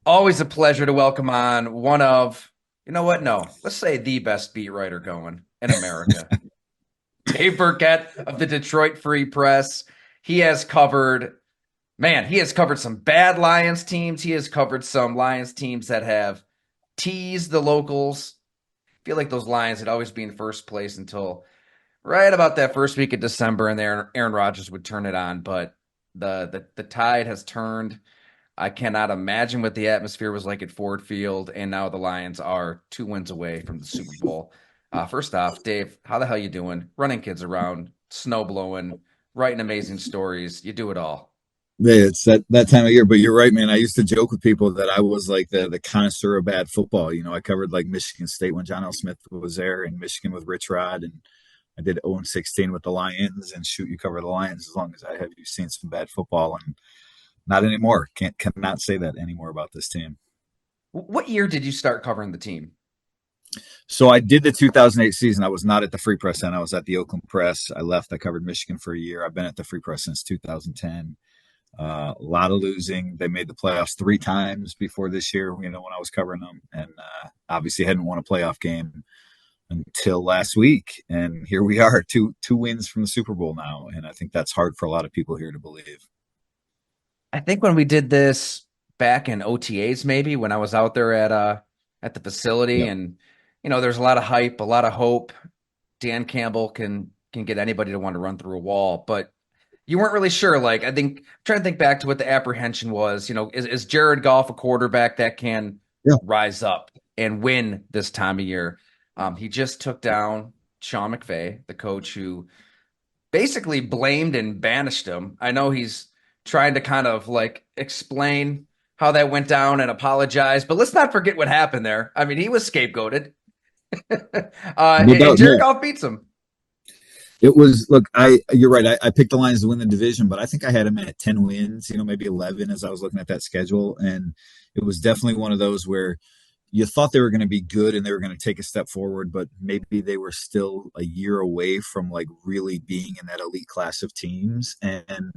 Always a pleasure to welcome on one of, you know what? No, let's say the best beat writer going in America. Dave Birkett of the Detroit Free Press. He has covered, man, he has covered some bad Lions teams. He has covered some Lions teams that have teased the locals. I feel like those Lions would always be in first place until right about that first week of December, and Aaron Rodgers would turn it on. But the tide has turned. I cannot imagine what the atmosphere was like at Ford Field, and now the Lions are 2 wins away from the Super Bowl. First off, Dave, how the hell you doing? Running kids around, snow blowing, writing amazing stories. You do it all. Yeah, it's that time of year, but you're right, man. I used to joke with people that I was like the connoisseur of bad football. I covered like Michigan State when John L. Smith was there, and Michigan with Rich Rod, and I did 0-16 with the Lions. And shoot, you cover the Lions as long as I have you seen some bad football, and not anymore. Cannot say that anymore about this team. What year did you start covering the team? So I did the 2008 season. I was not at the Free Press then. I was at the Oakland Press. I left. I covered Michigan for a year. I've been at the Free Press since 2010. A lot of losing. They made the playoffs 3 times before this year, when I was covering them. And obviously hadn't won a playoff game until last week. And here we are, two wins from the Super Bowl now. And I think that's hard for a lot of people here to believe. I think when we did this back in OTAs, maybe when I was out there at the facility, Yep. and there's a lot of hype, a lot of hope. Dan Campbell can get anybody to want to run through a wall, but you weren't really sure. Like, I think, trying to think back to what the apprehension was. Is Jared Goff a quarterback that can Yeah. rise up and win this time of year? He just took down Sean McVay, the coach who basically blamed and banished him. I know he's trying to kind of like explain how that went down and apologize, but let's not forget what happened there. I mean, he was scapegoated, No and doubt. Jared No, Goff beats him. it was, look, you're right. I picked the Lions to win the division, but I think I had them at 10 wins, maybe 11 as I was looking at that schedule. And it was definitely one of those where you thought they were going to be good and they were going to take a step forward, but maybe they were still a year away from like really being in that elite class of teams. And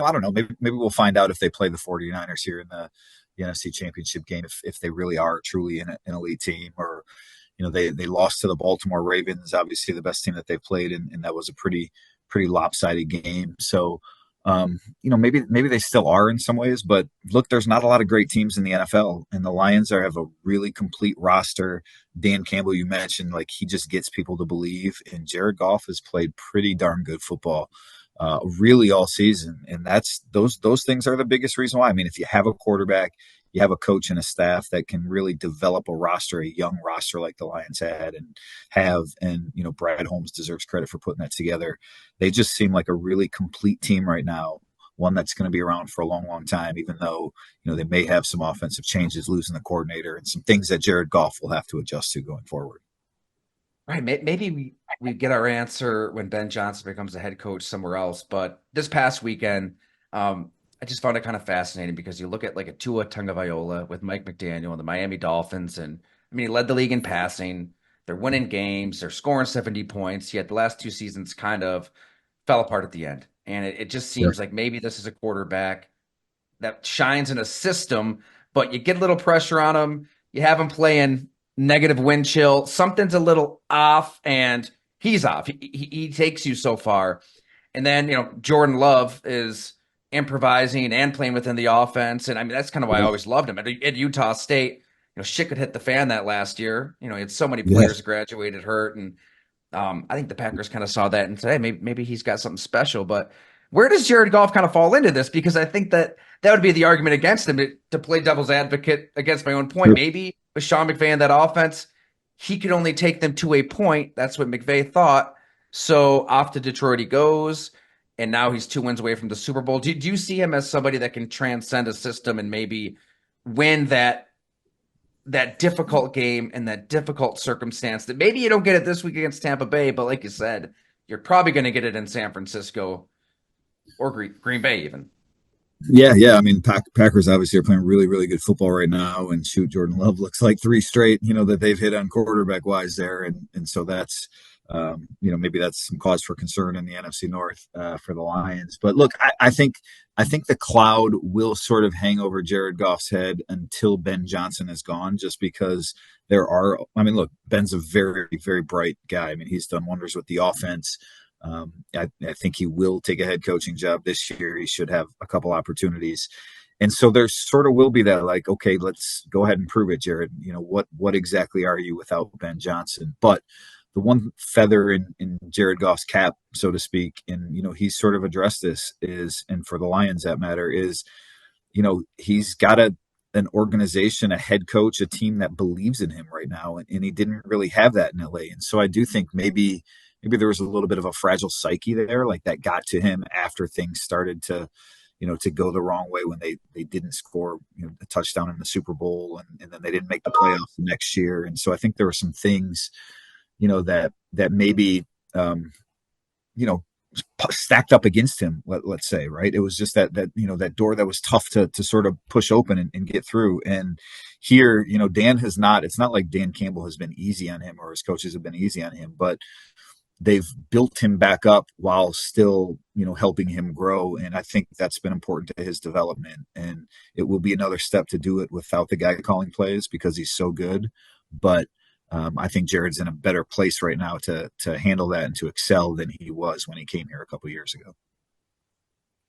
I don't know, maybe we'll find out if they play the 49ers here in the NFC Championship game, if they really are truly an elite team. Or they lost to the Baltimore Ravens, obviously the best team that they've played, and that was a pretty lopsided game. So maybe they still are in some ways, but look, there's not a lot of great teams in the NFL, and the Lions have a really complete roster. Dan Campbell, you mentioned, like, he just gets people to believe, and Jared Goff has played pretty darn good football, really all season, and that's those things are the biggest reason why. I mean, if you have a quarterback, you have a coach and a staff that can really develop a roster, a young roster like the Lions had and have. And, Brad Holmes deserves credit for putting that together. They just seem like a really complete team right now, one that's going to be around for a long, long time, even though, they may have some offensive changes, losing the coordinator and some things that Jared Goff will have to adjust to going forward. Right. Maybe we get our answer when Ben Johnson becomes a head coach somewhere else. But this past weekend, I just found it kind of fascinating because you look at like a Tua Tagovailoa with Mike McDaniel and the Miami Dolphins, and I mean, he led the league in passing. They're winning games. They're scoring 70 points. Yet the last 2 seasons kind of fell apart at the end. And it just Sure. seems like maybe this is a quarterback that shines in a system, but you get a little pressure on him. You have him playing negative wind chill. Something's a little off, and he's off. He takes you so far. And then, Jordan Love is improvising and playing within the offense. And I mean, that's kind of why I always loved him. At Utah State, shit could hit the fan that last year. He had so many Yeah. players graduated hurt. And I think the Packers kind of saw that and said, hey, maybe he's got something special. But where does Jared Goff kind of fall into this? Because I think that would be the argument against him to play devil's advocate against my own point. Sure. Maybe with Sean McVay in that offense, he could only take them to a point. That's what McVay thought. So off to Detroit he goes, and now he's 2 wins away from the Super Bowl. Do you see him as somebody that can transcend a system and maybe win that difficult game and that difficult circumstance that maybe you don't get it this week against Tampa Bay, but like you said, you're probably going to get it in San Francisco or Green Bay even. Yeah, yeah. I mean, Packers obviously are playing really, really good football right now, and shoot, Jordan Love looks like three straight, that they've hit on quarterback wise there, and so Maybe that's some cause for concern in the NFC North for the Lions. But look, I think the cloud will sort of hang over Jared Goff's head until Ben Johnson is gone, just because there are. I mean, look, Ben's a very, very bright guy. I mean, he's done wonders with the offense. I think he will take a head coaching job this year. He should have a couple opportunities. And so there sort of will be that, like, okay, let's go ahead and prove it, Jared. What exactly are you without Ben Johnson? But the one feather in Jared Goff's cap, so to speak, and he's sort of addressed this and for the Lions that matter is, he's got an organization, a head coach, a team that believes in him right now, and he didn't really have that in LA. And so I do think maybe there was a little bit of a fragile psyche there, like that got to him after things started to go the wrong way when they didn't score a touchdown in the Super Bowl, and then they didn't make the playoffs the next year. And so I think there were some things that maybe stacked up against him. Let's say, right? It was just that door that was tough to sort of push open and get through. And here, Dan has not. It's not like Dan Campbell has been easy on him or his coaches have been easy on him, but they've built him back up while still helping him grow, and I think that's been important to his development. And it will be another step to do it without the guy calling plays because he's so good. But I think Jared's in a better place right now to handle that and to excel than he was when he came here a couple of years ago.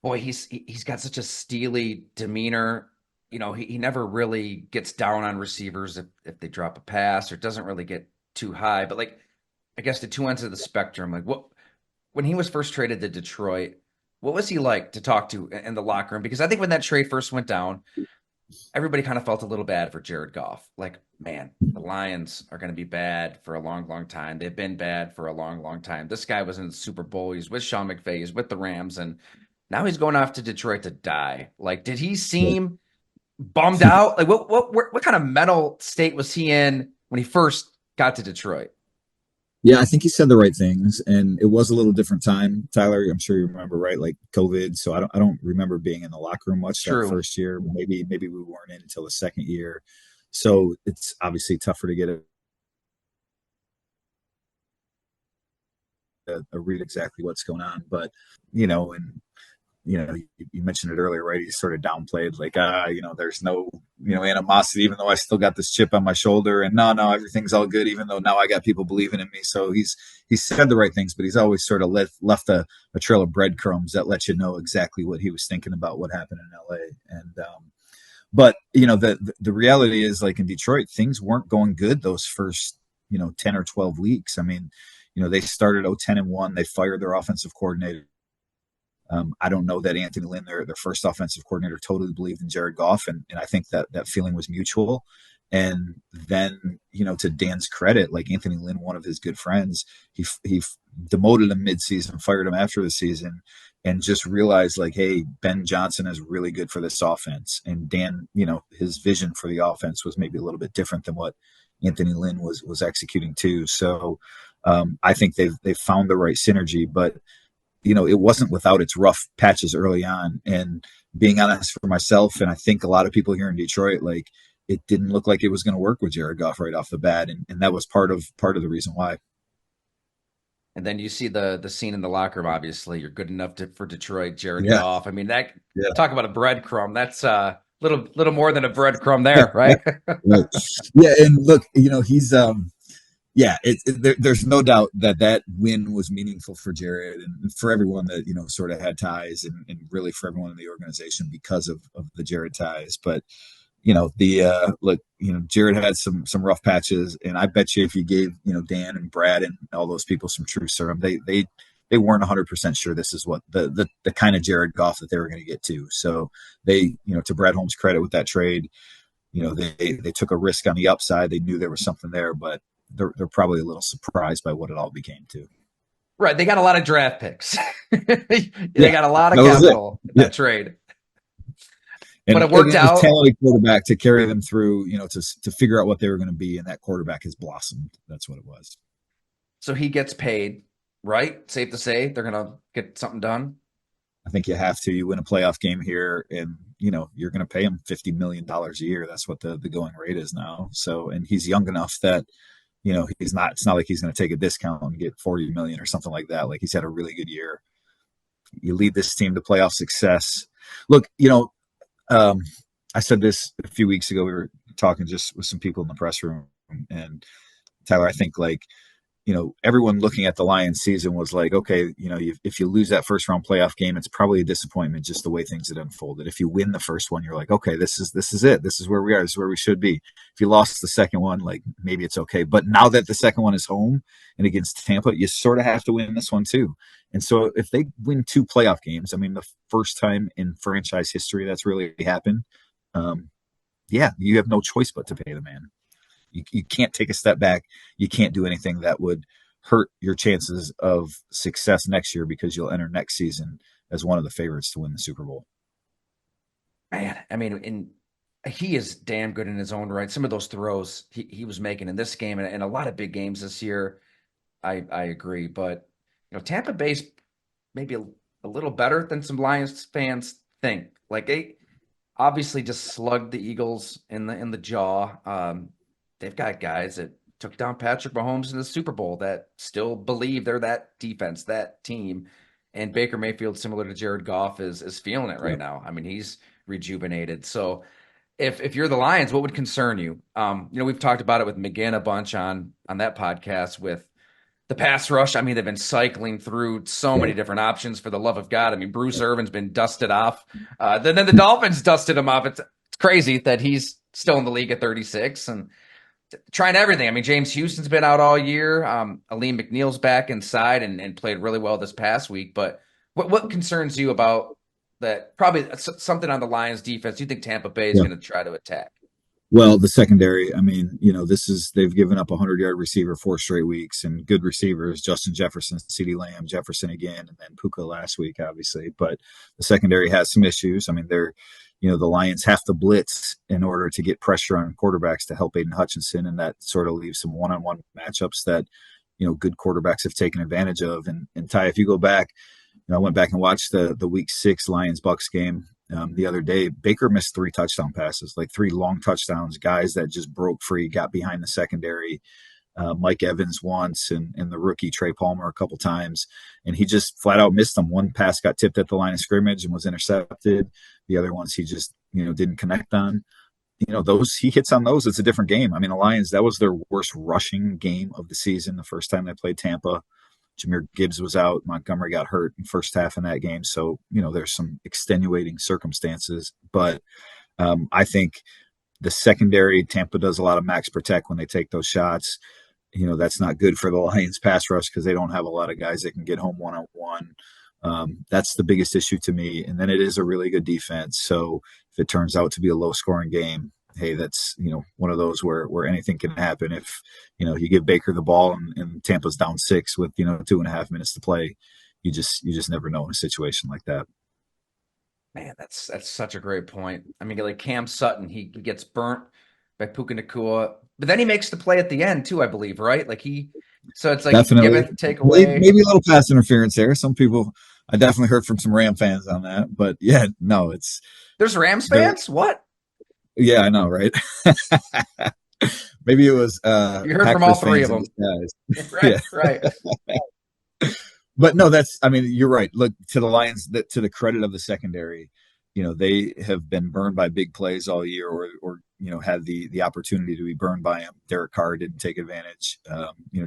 Boy, he's got such a steely demeanor. He never really gets down on receivers if they drop a pass, or doesn't really get too high. But like, I guess the two ends of the spectrum. Like, when he was first traded to Detroit, what was he like to talk to in the locker room? Because I think when that trade first went down, everybody kind of felt a little bad for Jared Goff. Like, man, the Lions are going to be bad for a long, long time. They've been bad for a long, long time. This guy was in the Super Bowl. He's with Sean McVay. He's with the Rams, and now he's going off to Detroit to die. Like, did he seem bummed out? Like, what kind of mental state was he in when he first got to Detroit? Yeah, I think he said the right things, and it was a little different time. Tyler, I'm sure you remember, right? Like COVID, so I don't remember being in the locker room much that True. first year. Maybe we weren't in until the second year, so it's obviously tougher to get a read exactly what's going on. But and you mentioned it earlier, right? He sort of downplayed, like, there's no, animosity, even though I still got this chip on my shoulder, and no, everything's all good, even though now I got people believing in me. So he said the right things, but he's always sort of left a trail of breadcrumbs that let you know exactly what he was thinking about what happened in LA. And but the reality is, like, in Detroit, things weren't going good those first 10 or 12 weeks. I mean, they started 10-1. They fired their offensive coordinator. I don't know that Anthony Lynn, their first offensive coordinator, totally believed in Jared Goff, and I think that feeling was mutual. And then, to Dan's credit, like, Anthony Lynn, one of his good friends, he demoted him midseason, fired him after the season, and just realized, like, hey, Ben Johnson is really good for this offense. And Dan, his vision for the offense was maybe a little bit different than what Anthony Lynn was executing too. So I think they've found the right synergy, but it wasn't without its rough patches early on. And being honest for myself, and I think a lot of people here in Detroit, like, it didn't look like it was going to work with Jared Goff right off the bat, and that was part of the reason why. And then you see the scene in the locker room. Obviously, you're good enough for Detroit, Jared Yeah, Goff. I mean, that, yeah, talk about a breadcrumb. That's little more than a breadcrumb there, right? right. Yeah, and look, he's yeah, there's no doubt that win was meaningful for Jared and for everyone that sort of had ties, and really for everyone in the organization because of the Jared ties. But the look, Jared had some rough patches, and I bet you if you gave Dan and Brad and all those people some true serum, they weren't 100% sure this is what the kind of Jared Goff that they were going to get to. So they, to Brad Holmes' credit with that trade, they took a risk on the upside. They knew there was something there, but they're probably a little surprised by what it all became too. Right. They got a lot of draft picks. They Yeah, got a lot of that was it. capital in Yeah, that trade. But and it worked a out. talented quarterback to carry them through, to figure out what they were going to be, and that quarterback has blossomed. That's what it was. So he gets paid, right? Safe to say they're gonna get something done. I think you have to. You win a playoff game here, and you're going to pay him $50 million a year. That's what the going rate is now. So, and he's young enough that he's not. It's not like he's going to take a discount and get 40 million or something like that. Like he's had a really good year. You lead this team to playoff success. Look, um, I said this a few weeks ago. We were talking just with some people in the press room, and Tyler, I think like everyone looking at the Lions season was like, okay, if you lose that first round playoff game, it's probably a disappointment just the way things had unfolded. If you win the first one, you're like, okay, this is it. This is where we are. This is where we should be. If you lost the second one, like maybe it's okay. But now that the second one is home and against Tampa, you sort of have to win this one too. And so if they win two playoff games, I mean, the first time in franchise history that's really happened, um, yeah, you have no choice but to pay the man. You can't take a step back. You can't do anything that would hurt your chances of success next year because you'll enter next season as one of the favorites to win the Super Bowl. Man, I mean, he is damn good in his own right. Some of those throws he was making in this game and a lot of big games this year, I agree. But Tampa Bay's maybe a little better than some Lions fans think. Like they obviously just slugged the Eagles in the jaw. They've got guys that took down Patrick Mahomes in the Super Bowl that still believe they're that defense, that team. And Baker Mayfield, similar to Jared Goff, is feeling it right Yep. now. I mean, he's rejuvenated. So if you're the Lions, what would concern you? We've talked about it with McGinn a bunch on that podcast with the pass rush. I mean, they've been cycling through so many Yep. different options for the love of God. I mean, Bruce Irvin's been dusted off. Then the Dolphins dusted him off. It's crazy that he's still in the league at 36 and trying everything. I mean, James Houston's been out all year. Aleem McNeil's back inside and played really well this past week. But what concerns you about that? Probably something on the Lions defense. You think Tampa Bay is Yep. going to try to attack? Well, the secondary, I mean, they've given up a 100-yard receiver 4 straight weeks and good receivers, Justin Jefferson, CeeDee Lamb, Jefferson again, and then Puka last week, obviously. But the secondary has some issues. I mean, the Lions have to blitz in order to get pressure on quarterbacks to help Aiden Hutchinson, and that sort of leaves some one-on-one matchups that, good quarterbacks have taken advantage of. And Ty, if you go back, I went back and watched the Week 6 Lions Bucks game the other day. Baker missed 3 touchdown passes, like 3 long touchdowns, guys that just broke free, got behind the secondary. Mike Evans once and the rookie Trey Palmer a couple times, and he just flat out missed them. One pass got tipped at the line of scrimmage and was intercepted. The other ones he just didn't connect on. Those he hits on those, it's a different game. I mean, the Lions, that was their worst rushing game of the season the first time they played Tampa. Jahmyr Gibbs was out. Montgomery got hurt in the first half in that game. So, there's some extenuating circumstances. But I think the secondary, Tampa does a lot of max protect when they take those shots. That's not good for the Lions pass rush because they don't have a lot of guys that can get home one-on-one. That's the biggest issue to me. And then it is a really good defense. So if it turns out to be a low-scoring game, hey, that's one of those where anything can happen. If you give Baker the ball and Tampa's down 6 with 2.5 minutes to play, you just never know in a situation like that. Man, that's such a great point. I mean, like Cam Sutton, he gets burnt by Puka Nacua, but then he makes the play at the end too, I believe, right? So it's like give Definitely, it, take away. maybe a little pass interference there. Some people, I definitely heard from some Ram fans on that, but yeah, no, it's There's Rams the fans? What? yeah, I know, right? Maybe it was You heard from all Packers three of fans in them. disguise. Right, Yeah, right. but no, I mean, you're right. Look, to the Lions, to the credit of the secondary, they have been burned by big plays all year, or had the opportunity to be burned by them. Derek Carr didn't take advantage.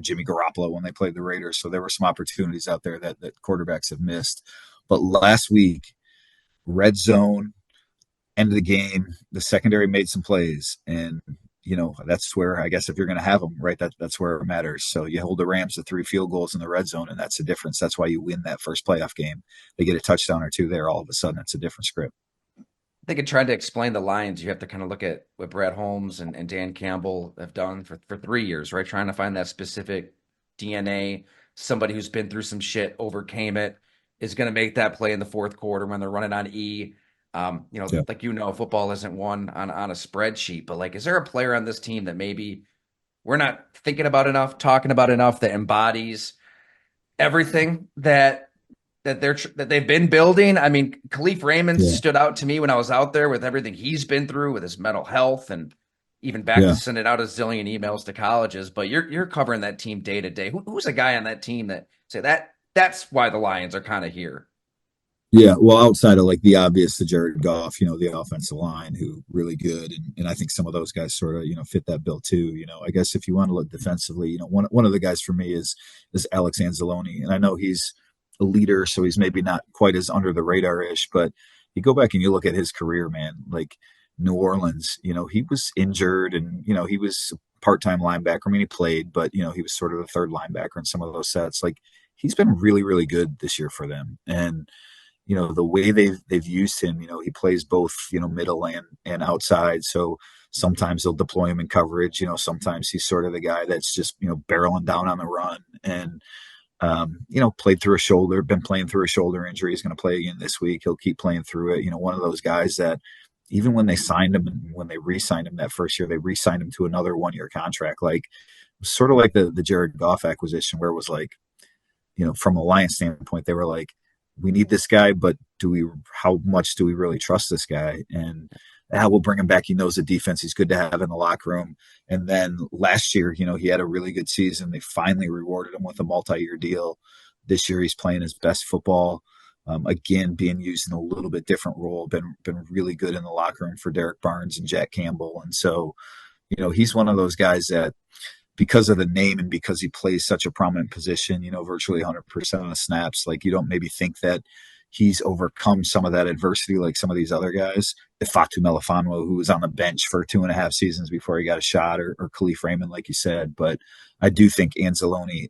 Jimmy Garoppolo when they played the Raiders, so there were some opportunities out there that quarterbacks have missed. But last week, red zone, end of the game, the secondary made some plays, and that's where I guess if you're going to have them, right, that's where it matters. So you hold the Rams to 3 field goals in the red zone, and that's the difference. That's why you win that first playoff game. They get a touchdown or two there, all of a sudden it's a different script. I think in trying to explain the Lions, you have to kind of look at what Brad Holmes and Dan Campbell have done for 3 years, right? Trying to find that specific DNA. Somebody who's been through some shit, overcame it, is going to make that play in the fourth quarter when they're running on E. Yeah. Like football isn't won on a spreadsheet, but like, is there a player on this team that maybe we're not thinking about enough, talking about enough, that embodies everything that they've been building? I mean, Khalif Raymond Yeah. stood out to me when I was out there with everything he's been through with his mental health and even back to Yeah. sending out a zillion emails to colleges. But you're covering that team day to day. Who's a guy on that team that say that's why the Lions are kind of here? Yeah, well, outside of like the obvious, the Jared Goff, the offensive line, who really good, and I think some of those guys sort of fit that bill too. I guess if you want to look defensively, one of the guys for me is Alex Anzalone, and I know he's a leader, so he's maybe not quite as under the radar ish, but you go back and you look at his career, man, like New Orleans, he was injured, and he was a part-time linebacker. I mean, he played, but he was sort of the third linebacker in some of those sets. Like he's been really, really good this year for them, and the way they've used him, he plays both, middle and outside. So sometimes they'll deploy him in coverage, sometimes he's sort of the guy that's just, barreling down on the run. And played through a shoulder, been playing through a shoulder injury. He's going to play again this week. He'll keep playing through it. One of those guys that even when they signed him and when they re-signed him that first year, they re-signed him to another 1 year contract. Like sort of like the Jared Goff acquisition, where it was like, from a Lions standpoint, they were like, we need this guy, but how much do we really trust this guy? And we'll bring him back. He knows the defense. He's good to have in the locker room. And then last year, he had a really good season. They finally rewarded him with a multi-year deal. This year, he's playing his best football. Again, being used in a little bit different role. Been really good in the locker room for Derek Barnes and Jack Campbell. And so, he's one of those guys that, because of the name and because he plays such a prominent position, virtually 100% of the snaps, like you don't maybe think that he's overcome some of that adversity like some of these other guys. Ifatu Melifonwo, who was on the bench for 2.5 seasons before he got a shot, or Khalif Raymond, like you said. But I do think Anzalone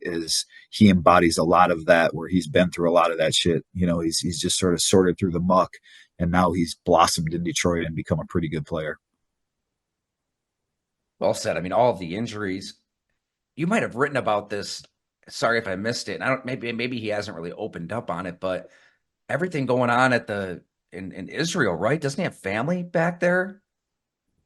he embodies a lot of that, where he's been through a lot of that shit. He's just sort of sorted through the muck, and now he's blossomed in Detroit and become a pretty good player. Well said. I mean, all of the injuries. You might have written about this. Sorry if I missed it. And I don't. Maybe he hasn't really opened up on it, but everything going on in Israel, right? Doesn't he have family back there?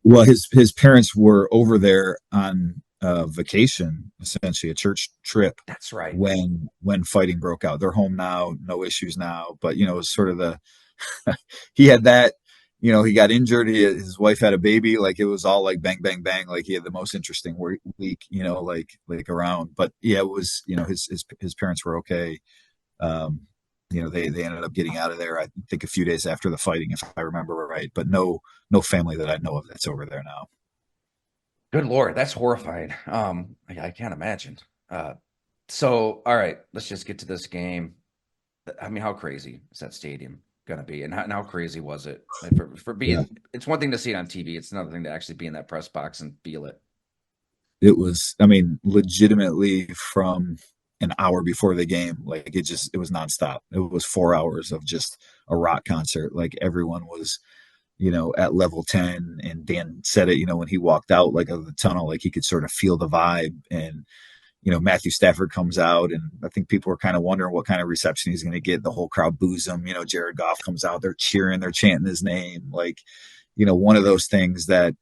Well, his parents were over there on vacation, essentially a church trip, That's right. when fighting broke out. They're home now, no issues now. But it was sort of the he had that. He got injured. His wife had a baby. Like it was all like bang, bang, bang. Like he had the most interesting week. Like around. But yeah, it was. His parents were okay. Um, they ended up getting out of there. I think a few days after the fighting, if I remember right. But no family that I know of that's over there now. Good Lord, that's horrifying. I can't imagine. So, all right, let's just get to this game. I mean, how crazy is that stadium gonna be, and how crazy was it? Like for Yeah. being? It's one thing to see it on TV. It's another thing to actually be in that press box and feel it. It was, I mean, legitimately from an hour before the game, like it was nonstop. It was 4 hours of just a rock concert. Like everyone was, at level 10. And Dan said it, when he walked out like of the tunnel, like he could sort of feel the vibe. And, Matthew Stafford comes out, and I think people were kind of wondering what kind of reception he's going to get. The whole crowd boos him. Jared Goff comes out, they're cheering, they're chanting his name. Like, one of those things that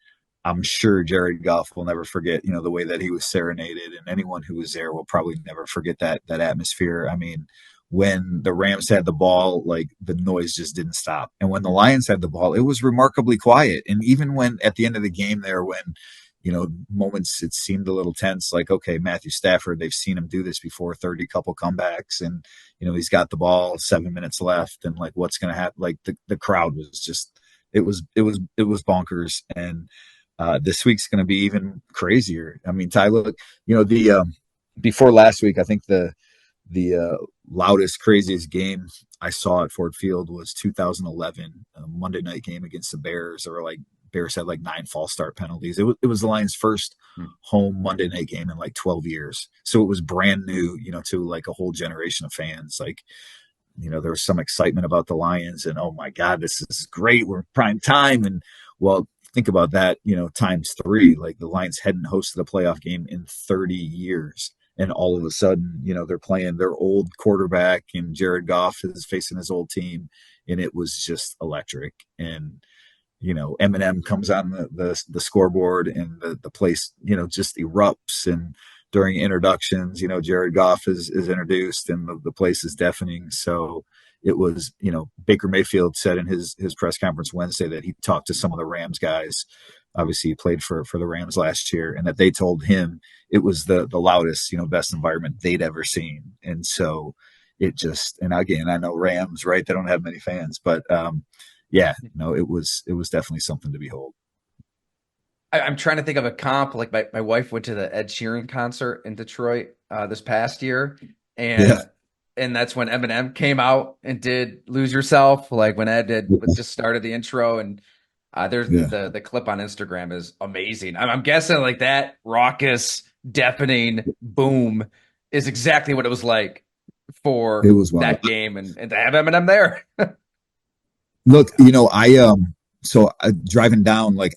I'm sure Jared Goff will never forget, the way that he was serenaded, and anyone who was there will probably never forget that atmosphere. I mean, when the Rams had the ball, like the noise just didn't stop. And when the Lions had the ball, it was remarkably quiet. And even when at the end of the game there, when, moments it seemed a little tense, like, okay, Matthew Stafford, they've seen him do this before, 30 couple comebacks, and, he's got the ball, 7 minutes left, and like, what's going to happen? Like the crowd was just, it was bonkers. And this week's going to be even crazier. I mean, Tyler, the before last week, I think the loudest, craziest game I saw at Ford Field was 2011 Monday night game against the Bears. Or like Bears had like 9 false start penalties. It was the Lions' first home Monday night game in like 12 years, so it was brand new, to like a whole generation of fans. Like, there was some excitement about the Lions, and oh my God, this is great. We're prime time. And well, think about that, times 3. Like the Lions hadn't hosted a playoff game in 30 years. And all of a sudden, they're playing their old quarterback, and Jared Goff is facing his old team. And it was just electric. And, Eminem comes on the scoreboard, and the place, just erupts. And during introductions, Jared Goff is introduced, and the place is deafening. So it was, Baker Mayfield said in his press conference Wednesday that he talked to some of the Rams guys obviously he played for the Rams last year, and that they told him it was the loudest, best environment they'd ever seen. And so it just, and again, I know Rams, right? They don't have many fans, but yeah, no, it was definitely something to behold. I'm trying to think of a comp. Like my wife went to the Ed Sheeran concert in Detroit this past year, Yeah, and that's when Eminem came out and did "Lose Yourself." Like when Ed did just started the intro, and there's yeah, the clip on Instagram is amazing. I'm guessing like that raucous, deafening boom is exactly what it was like it for was wild. that game, and to have Eminem there. Look, so driving down, like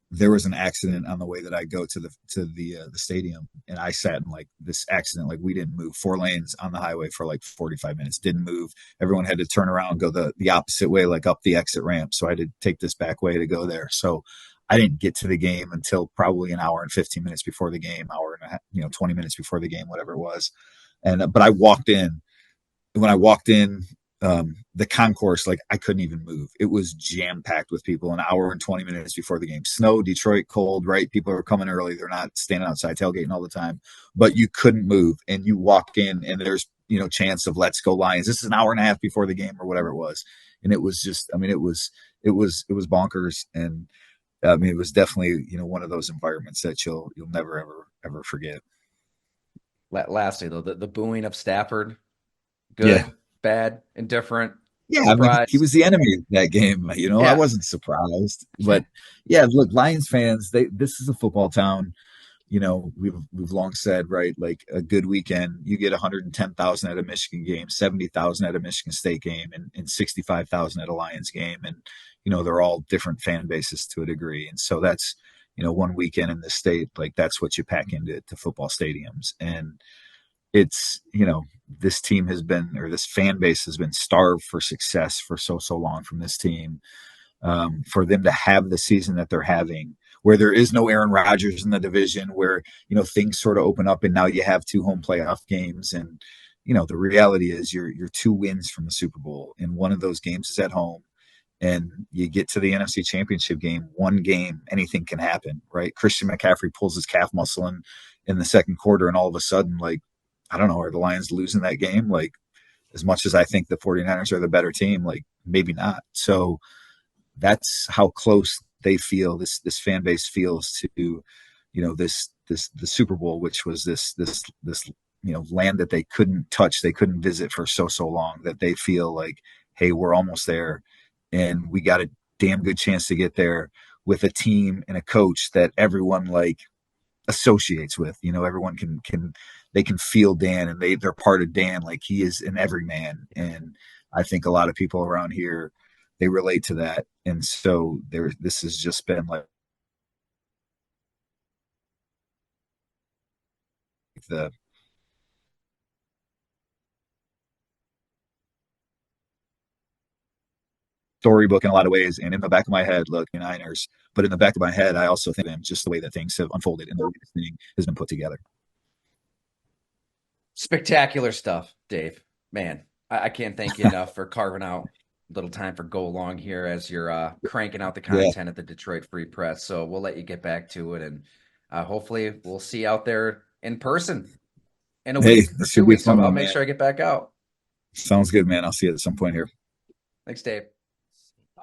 there was an accident on the way that I go to the stadium, and I sat in like this accident. Like we didn't move 4 lanes on the highway for like 45 minutes, didn't move. Everyone had to turn around and go the opposite way, like up the exit ramp. So I had to take this back way to go there. So I didn't get to the game until probably an hour and 15 minutes before the game, hour and a half, 20 minutes before the game, whatever it was. And but I walked in. When I walked in, the concourse, like I couldn't even move. It was jam packed with people an hour and 20 minutes before the game. Snow, Detroit, cold, right? People are coming early. They're not standing outside tailgating all the time, but you couldn't move. And you walk in and there's, chance of let's go Lions. This is an hour and a half before the game or whatever it was. And it was just, I mean, it was bonkers. And I mean, it was definitely, one of those environments that you'll never, ever, ever forget. Lastly, though, the booing of Stafford, Yeah. good, bad, indifferent, Yeah, I mean, he surprise. was the enemy of that game. I Yeah. wasn't surprised, but yeah, look, Lions fans, this is a football town. We've long said, right, like a good weekend, you get 110,000 at a Michigan game, 70,000 at a Michigan State game, and 65,000 at a Lions game, and they're all different fan bases to a degree, and so that's one weekend in the state, like that's what you pack into football stadiums, and it's this team has been, or this fan base has been starved for success for so long from this team. For them to have the season that they're having, where there is no Aaron Rodgers in the division, where things sort of open up, and now you have 2 home playoff games, and the reality is you're 2 wins from the Super Bowl, and one of those games is at home, and you get to the NFC Championship game, one game, anything can happen, right? Christian McCaffrey pulls his calf muscle in the second quarter, and all of a sudden, like, I don't know, are the Lions losing that game? Like, as much as I think the 49ers are the better team, like, maybe not. So that's how close they feel, this fan base feels to, this the Super Bowl, which was this land that they couldn't touch, they couldn't visit for so long, that they feel like, hey, we're almost there, and we got a damn good chance to get there with a team and a coach that everyone like associates with. Everyone can they can feel Dan, and they're part of Dan. Like he is an everyman, and I think a lot of people around here, they relate to that. And so this has just been like the storybook in a lot of ways. And in the back of my head, look, Niners, but in the back of my head, I also think them just the way that things have unfolded and the way this thing has been put together. Spectacular stuff, Dave. Man, I can't thank you enough for carving out a little time for go along here as you're cranking out the Yeah. content at the Detroit Free Press. So we'll let you get back to it, and hopefully we'll see you out there in person in a Hey, week or this two should be a weeks. fun I'll one, make man. sure I get back out. Sounds good, man. I'll see you at some point here. Thanks, Dave.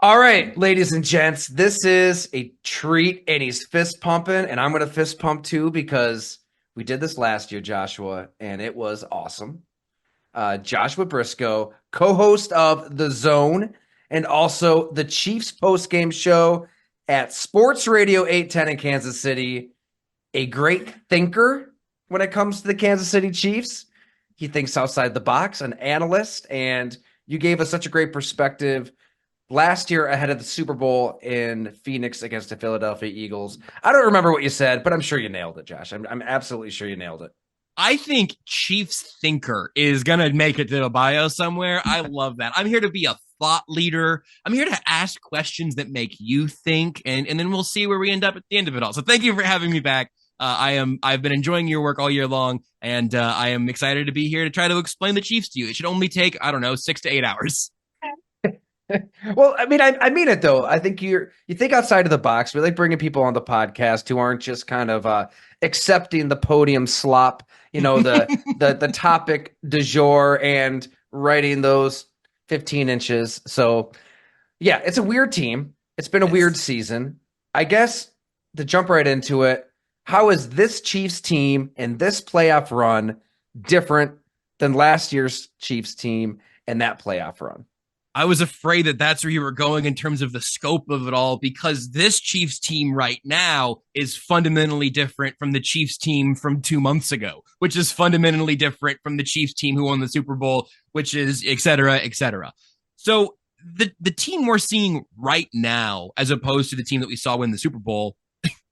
All right, ladies and gents, this is a treat, and he's fist pumping, and I'm going to fist pump too because we did this last year, Joshua, and it was awesome. Joshua Brisco, co-host of The Zone, and also the Chiefs post-game show at Sports Radio 810 in Kansas City. A great thinker when it comes to the Kansas City Chiefs. He thinks outside the box, an analyst, and you gave us such a great perspective last year ahead of the Super Bowl in Phoenix against the Philadelphia Eagles. I don't remember what you said, but I'm sure you nailed it, Josh. I'm absolutely sure you nailed it. I think Chiefs thinker is going to make it to the bio somewhere. I love that. I'm here to be a thought leader. I'm here to ask questions that make you think, and then we'll see where we end up at the end of it all. So thank you for having me back. I've been enjoying your work all year long, and I am excited to be here to try to explain the Chiefs to you. It should only take, I don't know, 6 to 8 hours. Well, I mean, I mean it though. I think you think outside of the box. We like bringing people on the podcast who aren't just kind of accepting the podium slop, the topic du jour and writing those 15 inches. So yeah, it's a weird team. It's been a weird season. I guess to jump right into it, how is this Chiefs team and this playoff run different than last year's Chiefs team and that playoff run? I was afraid that that's where you were going in terms of the scope of it all, because this Chiefs team right now is fundamentally different from the Chiefs team from 2 months ago, which is fundamentally different from the Chiefs team who won the Super Bowl, which is et cetera, et cetera. So the team we're seeing right now, as opposed to the team that we saw win the Super Bowl,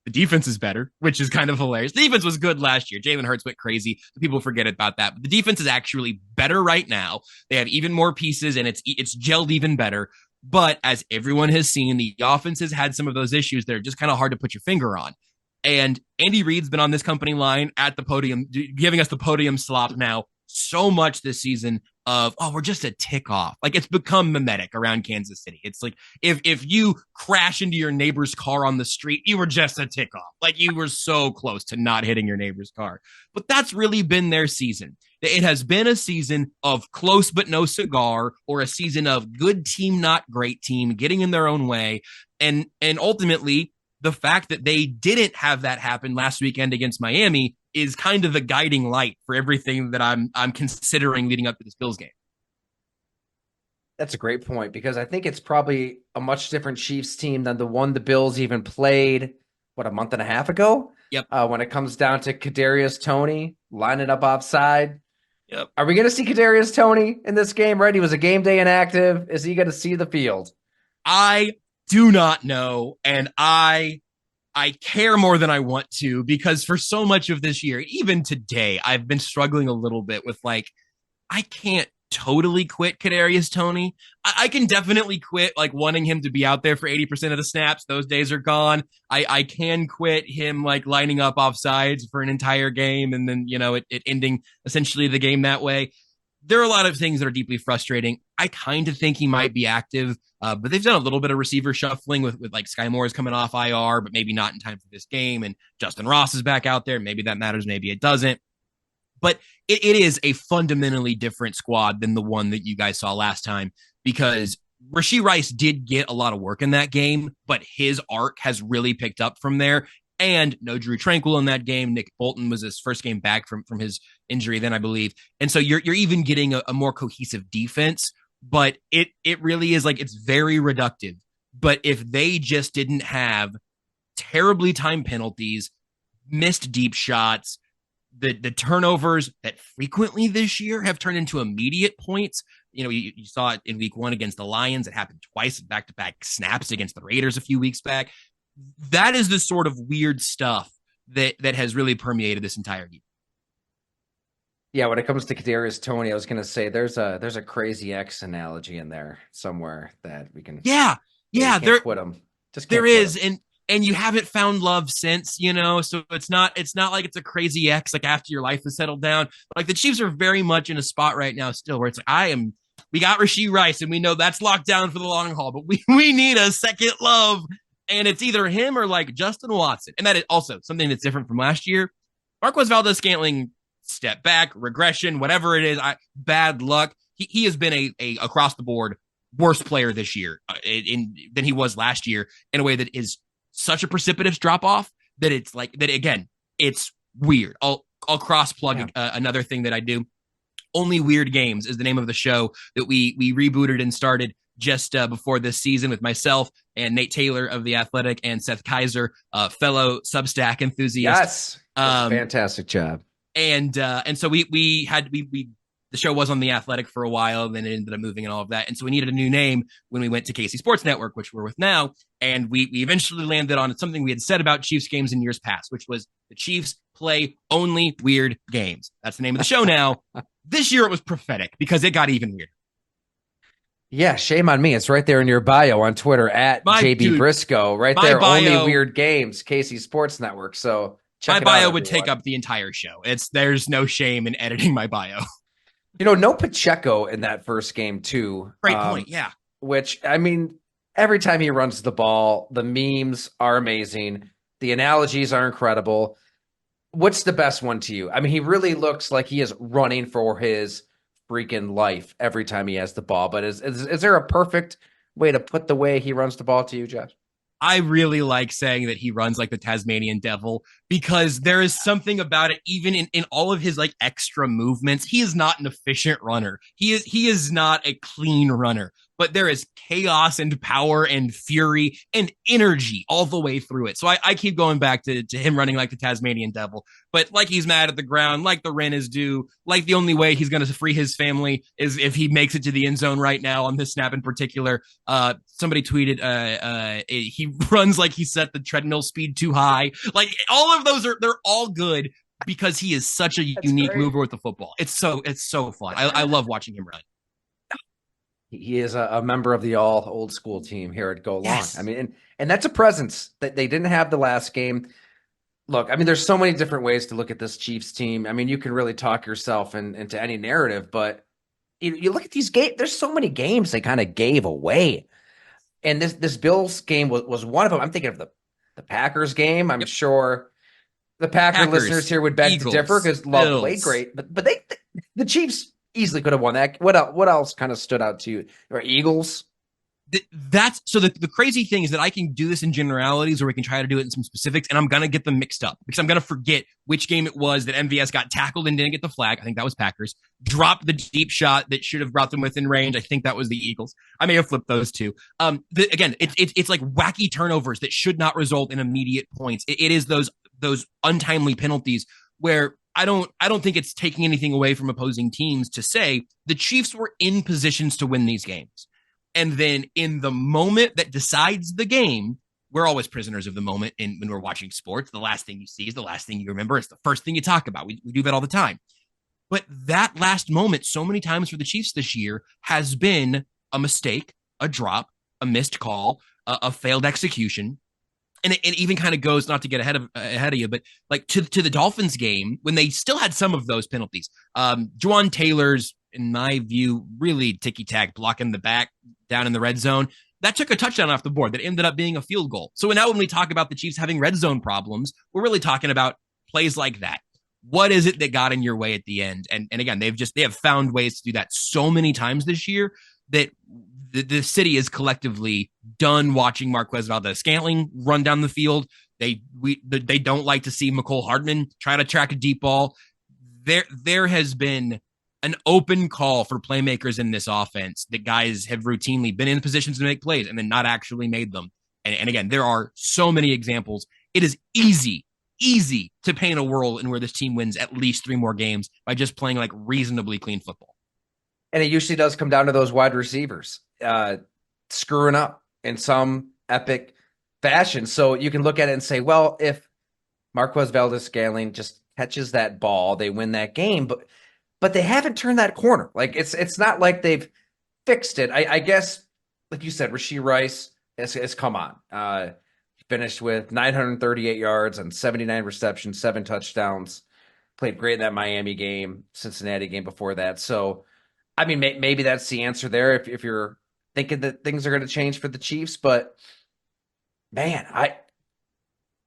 the defense is better, which is kind of hilarious. The defense was good last year. Jalen Hurts went crazy. People forget about that. But the defense is actually better right now. They have even more pieces, and it's gelled even better. But as everyone has seen, the offense has had some of those issues that are just kind of hard to put your finger on. And Andy Reid's been on this company line at the podium, giving us the podium slop now so much this season of, we're just a tick off. Like, it's become mimetic around Kansas City. It's like if you crash into your neighbor's car on the street, you were just a tick off. Like, you were so close to not hitting your neighbor's car. But that's really been their season. It has been a season of close but no cigar, or a season of good team, not great team, getting in their own way. And ultimately, the fact that they didn't have that happen last weekend against Miami is kind of the guiding light for everything that I'm considering leading up to this Bills game. That's a great point, because I think it's probably a much different Chiefs team than the one the Bills even played, a month and a half ago? Yep. When it comes down to Kadarius Toney lining up offside. Yep. Are we going to see Kadarius Toney in this game, right? He was a game day inactive. Is he going to see the field? I do not know, and I care more than I want to, because for so much of this year, even today, I've been struggling a little bit with, like, I can't totally quit Kadarius Toney. I can definitely quit, like, wanting him to be out there for 80% of the snaps. Those days are gone. I can quit him, like, lining up offsides for an entire game and then, it ending essentially the game that way. There are a lot of things that are deeply frustrating. I kind of think he might be active, but they've done a little bit of receiver shuffling with like Sky Moore's coming off IR, but maybe not in time for this game. And Justin Ross is back out there. Maybe that matters. Maybe it doesn't. But it is a fundamentally different squad than the one that you guys saw last time, because Rashee Rice did get a lot of work in that game, but his arc has really picked up from there. And no Drew Tranquil in that game. Nick Bolton was his first game back from his injury then, I believe. And so you're even getting a more cohesive defense, but it really is, like, it's very reductive. But if they just didn't have terribly timed penalties, missed deep shots, the turnovers that frequently this year have turned into immediate points. You saw it in week 1 against the Lions. It happened twice back-to-back snaps against the Raiders a few weeks back. That is the sort of weird stuff that has really permeated this entire game. Yeah, when it comes to Kadarius Toney, I was going to say there's a Crazy X analogy in there somewhere that we can. Yeah, there quit him. Just there is, and you haven't found love since, so it's not like it's a Crazy X like after your life has settled down. But, like, the Chiefs are very much in a spot right now still where it's like, we got Rashee Rice and we know that's locked down for the long haul, but we need a second love. And it's either him or, like, Justin Watson. And that is also something that's different from last year. Marquez Valdes-Scantling, step back, regression, whatever it is, bad luck. He has been a across the board worse player this year than he was last year, in a way that is such a precipitous drop off that it's like that. Again, it's weird. I'll cross plug another thing that I do. Only Weird Games is the name of the show that we rebooted and started just before this season with myself and Nate Taylor of The Athletic and Seth Kaiser, fellow Substack enthusiast. Yes, fantastic job. And so we the show was on The Athletic for a while, then it ended up moving and all of that. And so we needed a new name when we went to KC Sports Network, which we're with now. And we eventually landed on something we had said about Chiefs games in years past, which was the Chiefs play only weird games. That's the name of the show now. This year it was prophetic because it got even weirder. Yeah, shame on me. It's right there in your bio on Twitter at JB Brisco. Right there, bio, only weird games, KC Sports Network. So check it out. My bio would take up the entire show. There's no shame in editing my bio. No Pacheco in that first game too. Great point. Yeah. which, I mean, every time he runs the ball, the memes are amazing. The analogies are incredible. What's the best one to you? I mean, he really looks like he is running for his freaking life every time he has the ball. But is there a perfect way to put the way he runs the ball to you, Josh? I really like saying that he runs like the Tasmanian devil because there is something about it, even in all of his like extra movements. He is not an efficient runner. He is not a clean runner, but there is chaos and power and fury and energy all the way through it. So I keep going back to him running like the Tasmanian devil, but like he's mad at the ground, like the rent is due, like the only way he's going to free his family is if he makes it to the end zone right now on this snap in particular. Somebody tweeted, he runs like he set the treadmill speed too high. Like all of those they're all good because he is such a unique mover with the football. It's so fun. I love watching him run. He is a member of the all old school team here at Go Long. Yes. I mean, and that's a presence that they didn't have the last game. Look, I mean, there's so many different ways to look at this Chiefs team. I mean, you can really talk yourself into any narrative, but you look at these games, there's so many games they kind of gave away. And this Bills game was one of them. I'm thinking of the Packers game. I'm sure the Packers listeners here would beg Eagles, to differ because Love played great, but the Chiefs easily could have won that. What else kind of stood out to you? Or Eagles? That's so the crazy thing is that I can do this in generalities or we can try to do it in some specifics, and I'm going to get them mixed up because I'm going to forget which game it was that MVS got tackled and didn't get the flag. I think that was Packers. Dropped the deep shot that should have brought them within range. I think that was the Eagles. I may have flipped those two. Again, it's like wacky turnovers that should not result in immediate points. It is those untimely penalties where I don't think it's taking anything away from opposing teams to say the Chiefs were in positions to win these games. And then in the moment that decides the game, we're always prisoners of the moment. And when we're watching sports, the last thing you see is the last thing you remember. It's the first thing you talk about. We do that all the time. But that last moment, so many times for the Chiefs this year, has been a mistake, a drop, a missed call, a failed execution. And it even kind of goes, not to get ahead of you, but like to the Dolphins game when they still had some of those penalties. Juwan Taylor's, in my view, really ticky-tack blocking the back down in the red zone. That took a touchdown off the board that ended up being a field goal. So now when we talk about the Chiefs having red zone problems, we're really talking about plays like that. What is it that got in your way at the end? And again, they have found ways to do that so many times this year that the city is collectively done watching Marquez Valdes-Scantling run down the field. They don't like to see McCole Hardman try to track a deep ball. There has been an open call for playmakers in this offense that guys have routinely been in positions to make plays and then not actually made them. And again, there are so many examples. It is easy to paint a world in where this team wins at least 3 more games by just playing like reasonably clean football. And it usually does come down to those wide receivers screwing up in some epic fashion. So you can look at it and say, well, if Marquez Valdes-Scantling just catches that ball, they win that game. But they haven't turned that corner. Like it's not like they've fixed it. I guess, like you said, Rashee Rice has come on. Finished with 938 yards and 79 receptions, 7 touchdowns. Played great in that Miami game, Cincinnati game before that. So, I mean, maybe that's the answer there if you're thinking that things are going to change for the Chiefs. But man,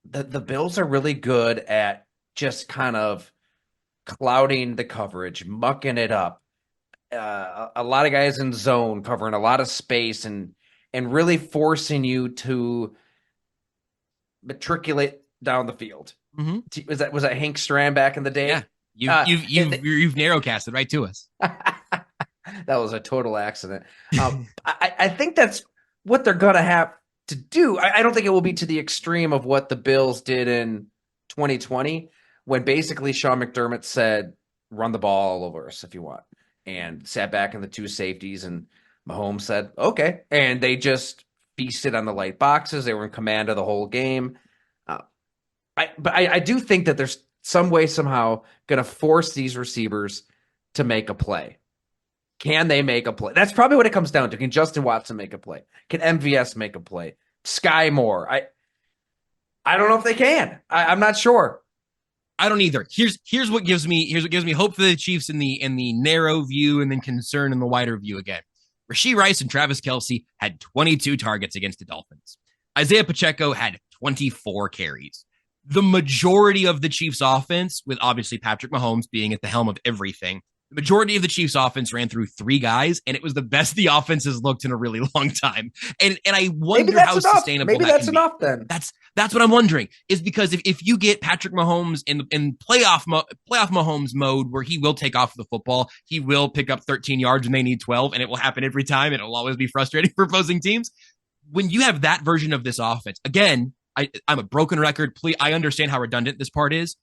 the Bills are really good at just kind of clouding the coverage, mucking it up. A lot of guys in zone, covering a lot of space, and really forcing you to matriculate down the field. Mm-hmm. Was that Hank Strand back in the day? Yeah, you've narrowcasted right to us. That was a total accident. I think that's what they're gonna have to do. I don't think it will be to the extreme of what the Bills did in 2020. When basically Sean McDermott said, run the ball all over us if you want, and sat back in the 2 safeties, and Mahomes said, okay. And they just feasted on the light boxes. They were in command of the whole game. But I do think that there's some way, somehow, going to force these receivers to make a play. Can they make a play? That's probably what it comes down to. Can Justin Watson make a play? Can MVS make a play? Sky Moore? I don't know if they can. I'm not sure. I don't either. Here's what gives me hope for the Chiefs in the narrow view and then concern in the wider view again. Rashee Rice and Travis Kelce had 22 targets against the Dolphins. Isaiah Pacheco had 24 carries. The majority of the Chiefs offense, with obviously Patrick Mahomes being at the helm of everything, the majority of the Chiefs offense ran through 3 guys, and it was the best the offense has looked in a really long time. And I wonder how sustainable maybe that that's can be. enough then. That's what I'm wondering, is because if you get Patrick Mahomes in playoff Mahomes mode, where he will take off the football, he will pick up 13 yards when they need 12, and it will happen every time, and it will always be frustrating for opposing teams. When you have that version of this offense, again, I'm a broken record. Please, I understand how redundant this part is.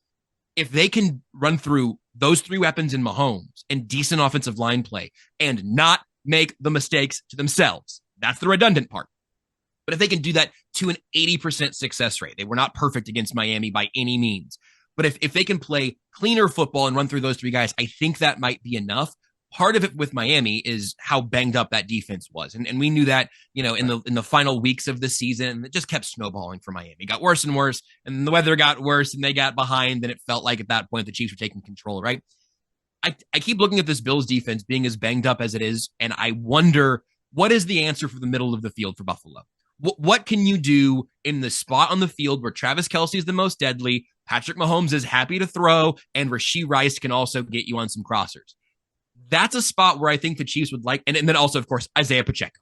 If they can run through those 3 weapons in Mahomes and decent offensive line play and not make the mistakes to themselves, that's the redundant part. But if they can do that to an 80% success rate, they were not perfect against Miami by any means. But if they can play cleaner football and run through those 3 guys, I think that might be enough. Part of it with Miami is how banged up that defense was. And we knew that, in the final weeks of the season, it just kept snowballing for Miami. It got worse and worse, and the weather got worse, and they got behind, and it felt like at that point the Chiefs were taking control, right? I keep looking at this Bills defense being as banged up as it is, and I wonder, what is the answer for the middle of the field for Buffalo? What can you do in the spot on the field where Travis Kelce is the most deadly, Patrick Mahomes is happy to throw, and Rashee Rice can also get you on some crossers? That's a spot where I think the Chiefs would like, and then also, of course, Isaiah Pacheco.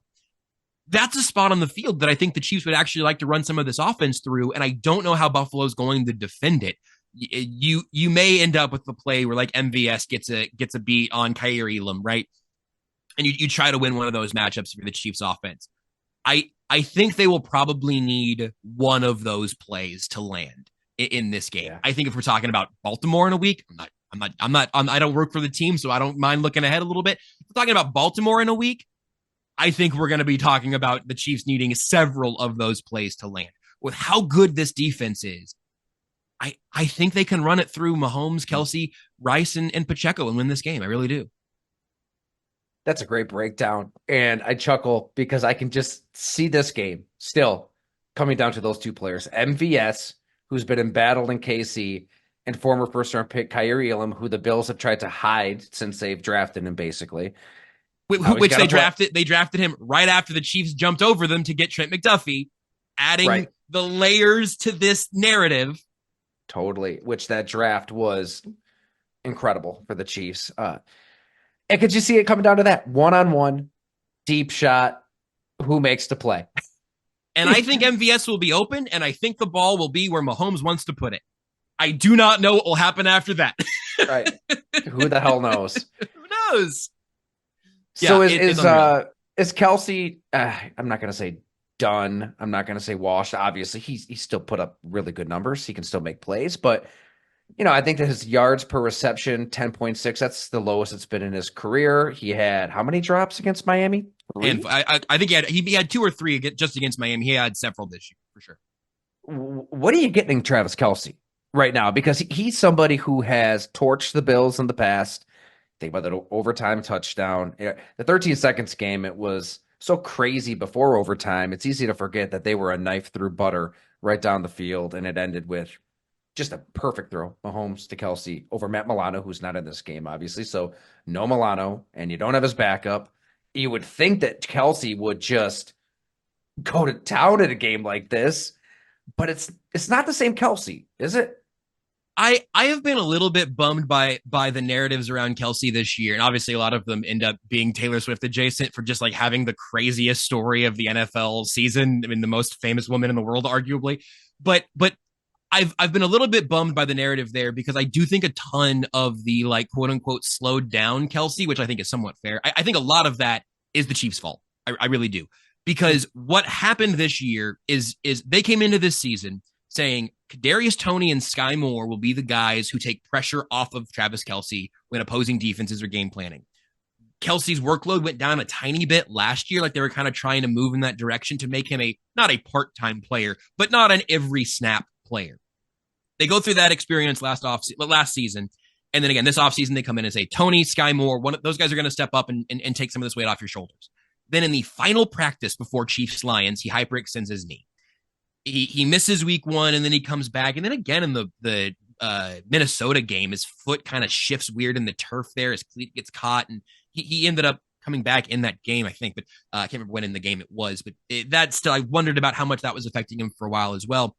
That's a spot on the field that I think the Chiefs would actually like to run some of this offense through, and I don't know how Buffalo's going to defend it. You may end up with the play where like MVS gets a beat on Kaiir Elam, right? And you try to win one of those matchups for the Chiefs offense. I think they will probably need one of those plays to land in this game. Yeah. I think if we're talking about Baltimore in a week, I don't work for the team, so I don't mind looking ahead a little bit. If we're talking about Baltimore in a week, I think we're going to be talking about the Chiefs needing several of those plays to land. With how good this defense is, I think they can run it through Mahomes, Kelce, Rice, and Pacheco and win this game. I really do. That's a great breakdown. And I chuckle because I can just see this game still coming down to those 2 players. MVS, who's been embattled in KC, and former first-round pick Kaiir Elam, who the Bills have tried to hide since they've drafted him, basically. Which they drafted him right after the Chiefs jumped over them to get Trent McDuffie, adding the layers to this narrative. Totally, which that draft was incredible for the Chiefs. And could you see it coming down to that? One-on-one, deep shot, who makes the play? And I think MVS will be open, and I think the ball will be where Mahomes wants to put it. I do not know what will happen after that. Right. Who the hell knows? Who knows? So is Kelce, I'm not going to say done. I'm not going to say washed. Obviously, he still put up really good numbers. He can still make plays. But, I think that his yards per reception, 10.6, that's the lowest it's been in his career. He had how many drops against Miami? 3? And I think he had 2 or 3 just against Miami. He had several this year, for sure. What are you getting Travis Kelce right now? Because he's somebody who has torched the Bills in the past. Think about that overtime touchdown. The 13 seconds game, it was so crazy before overtime. It's easy to forget that they were a knife through butter right down the field, and it ended with just a perfect throw, Mahomes to Kelce over Matt Milano, who's not in this game, obviously. So no Milano, and you don't have his backup. You would think that Kelce would just go to town in a game like this, but it's not the same Kelce, is it? I have been a little bit bummed by the narratives around Kelce this year. And obviously a lot of them end up being Taylor Swift adjacent for just like having the craziest story of the NFL season. I mean, the most famous woman in the world, arguably. But I've been a little bit bummed by the narrative there because I do think a ton of the like quote unquote slowed down Kelce, which I think is somewhat fair. I think a lot of that is the Chiefs' fault. I really do. Because what happened this year is they came into this season saying Kadarius Toney and Sky Moore will be the guys who take pressure off of Travis Kelce when opposing defenses are game planning. Kelce's workload went down a tiny bit last year, like they were kind of trying to move in that direction to make him not a part-time player, but not an every snap player. They go through that experience last season, and then again this offseason they come in and say Toney, Sky Moore, those guys are going to step up and take some of this weight off your shoulders. Then in the final practice before Chiefs Lions, he hyperextends his knee. He misses week 1 and then he comes back. And then again in the Minnesota game, his foot kind of shifts weird in the turf there. His cleat gets caught and he ended up coming back in that game, I think, but I can't remember when in the game it was. But that still, I wondered about how much that was affecting him for a while as well.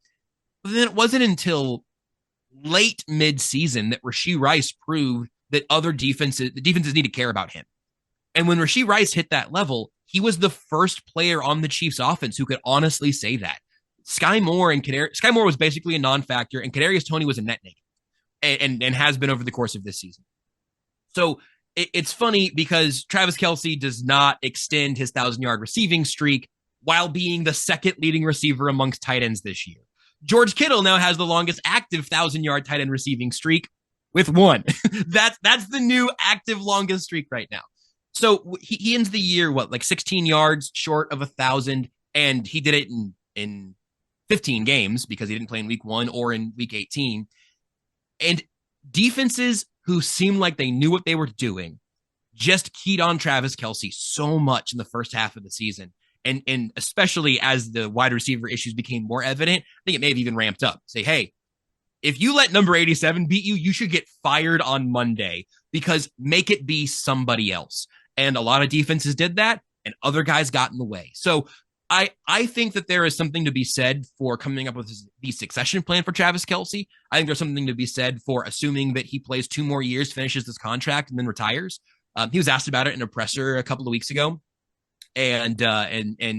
But then it wasn't until late mid-season that Rashee Rice proved that the defenses need to care about him. And when Rashee Rice hit that level, he was the first player on the Chiefs offense who could honestly say that. Sky Moore was basically a non-factor, and Kadarius Toney was a net negative, and has been over the course of this season. So it's funny because Travis Kelce does not extend his 1,000-yard receiving streak while being the second leading receiver amongst tight ends this year. George Kittle now has the longest active 1,000-yard tight end receiving streak with one. That's the new active longest streak right now. So he ends the year, like 16 yards short of 1,000, and he did it in 15 games because he didn't play in week 1 or in week 18. And defenses who seemed like they knew what they were doing just keyed on Travis Kelce so much in the first half of the season. And especially as the wide receiver issues became more evident, I think it may have even ramped up. Say, hey, if you let number 87 beat you, you should get fired on Monday because make it be somebody else. And a lot of defenses did that, and other guys got in the way. So I think that there is something to be said for coming up with the succession plan for Travis Kelce. I think there's something to be said for assuming that he plays 2 more years, finishes this contract, and then retires. He was asked about it in a presser a couple of weeks ago, and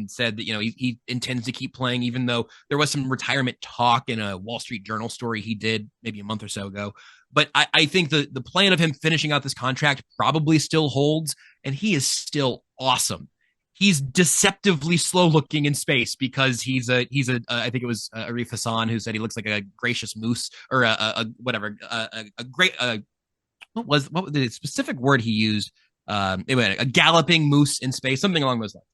said that he intends to keep playing, even though there was some retirement talk in a Wall Street Journal story he did maybe a month or so ago. But I think the plan of him finishing out this contract probably still holds, and he is still awesome. He's deceptively slow looking in space because he's a I think it was Arif Hassan who said he looks like a gracious moose or a great what was the specific word he used? A galloping moose in space, something along those lines.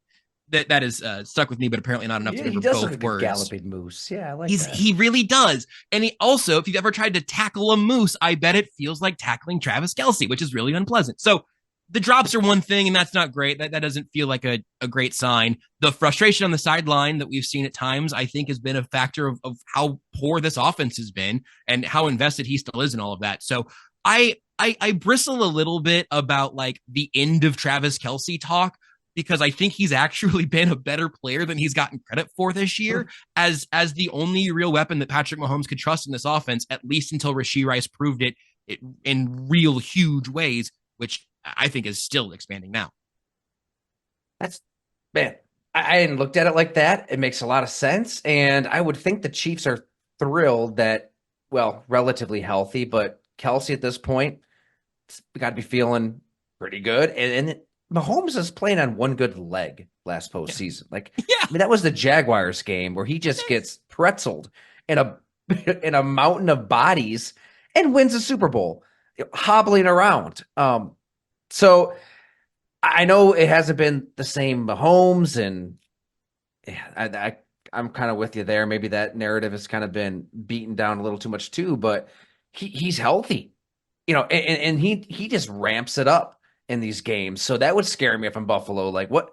That is stuck with me, but apparently not enough to remember both look words. A galloping moose, yeah, I like that. He really does, and he also, if you've ever tried to tackle a moose, I bet it feels like tackling Travis Kelce, which is really unpleasant. So the drops are one thing, and that's not great. That doesn't feel like a great sign. The frustration on the sideline that we've seen at times, I think, has been a factor of how poor this offense has been and how invested he still is in all of that. So I bristle a little bit about like the end of Travis Kelce talk because I think he's actually been a better player than he's gotten credit for this year as the only real weapon that Patrick Mahomes could trust in this offense, at least until Rashee Rice proved it in real huge ways, which I think is still expanding now. Man, I hadn't looked at it like that. It makes a lot of sense. And I would think the Chiefs are thrilled that, well, relatively healthy, but Kelce at this point, got to be feeling pretty good. And Mahomes is playing on one good leg last postseason. I mean, that was the Jaguars game where he just gets pretzeled in a mountain of bodies and wins a Super Bowl, hobbling around. So I know it hasn't been the same Mahomes, and I'm kind of with you there. Maybe that narrative has kind of been beaten down a little too much too, but he's healthy, and he just ramps it up in these games. So that would scare me if I'm Buffalo. Like what?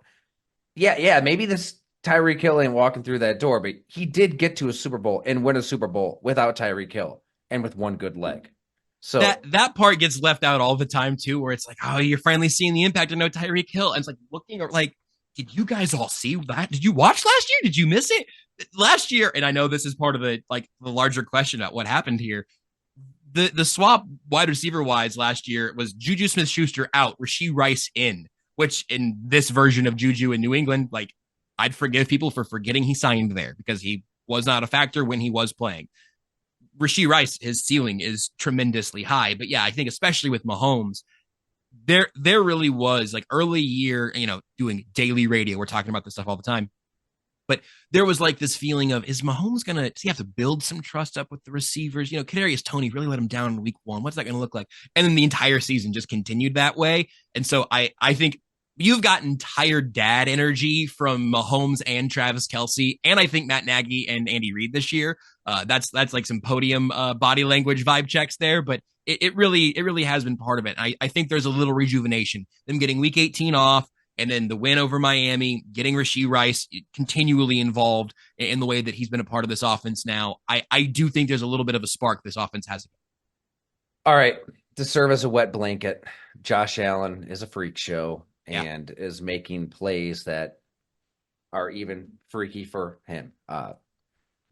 Yeah, maybe this Tyreek Hill ain't walking through that door, but he did get to a Super Bowl and win a Super Bowl without Tyreek Hill and with one good leg. So that part gets left out all the time too, where it's like, oh, you're finally seeing the impact of no Tyreek Hill. And it's like looking like, did you guys all see that? Did you watch last year? Did you miss it? Last year, and I know this is part of the larger question about what happened here. The swap wide receiver wise last year was Juju Smith-Schuster out, Rashee Rice in, which in this version of Juju in New England, like I'd forgive people for forgetting he signed there because he was not a factor when he was playing. Rashee Rice, his ceiling is tremendously high. But yeah, I think especially with Mahomes, there really was like early year, doing daily radio. We're talking about this stuff all the time. But there was like this feeling of, is Mahomes does he have to build some trust up with the receivers? Kadarius Toney really let him down in week 1. What's that going to look like? And then the entire season just continued that way. And so I think you've gotten tired dad energy from Mahomes and Travis Kelce, and I think Matt Nagy and Andy Reid this year. That's like some podium body language vibe checks there, but it really has been part of it. I think there's a little rejuvenation. Them getting week 18 off, and then the win over Miami, getting Rashee Rice continually involved in the way that he's been a part of this offense now. I do think there's a little bit of a spark this offense has. All right, to serve as a wet blanket, Josh Allen is a freak show. and is making plays that are even freaky for him.